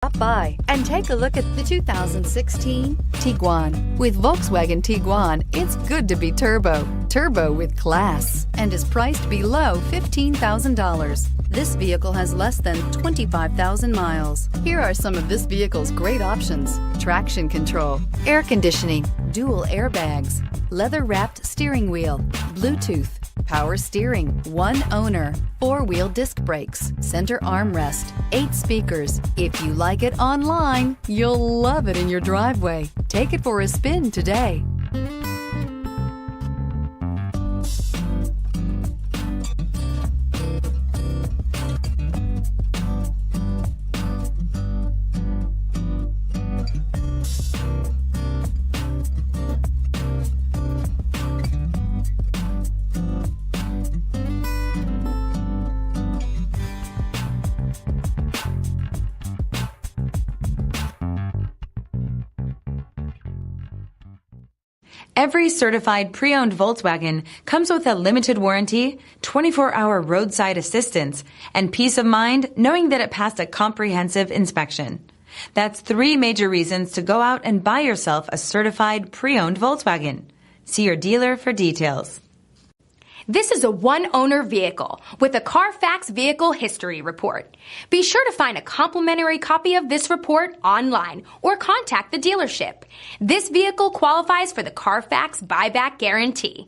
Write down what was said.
Stop by and take a look at the 2016 Tiguan. With Volkswagen Tiguan, it's good to be turbo. Turbo with class, and is priced below $15,000. This vehicle has less than 25,000 miles. Here are some of this vehicle's great options: traction control, air conditioning, dual airbags, leather-wrapped steering wheel, Bluetooth, power steering, one owner, four-wheel disc brakes, center armrest, 8 speakers. If you like it online, you'll love it in your driveway. Take it for a spin today. Every certified pre-owned Volkswagen comes with a limited warranty, 24-hour roadside assistance, and peace of mind knowing that it passed a comprehensive inspection. That's 3 major reasons to go out and buy yourself a certified pre-owned Volkswagen. See your dealer for details. This is a one-owner vehicle with a CARFAX Vehicle History Report. Be sure to find a complimentary copy of this report online or contact the dealership. This vehicle qualifies for the CARFAX Buyback Guarantee.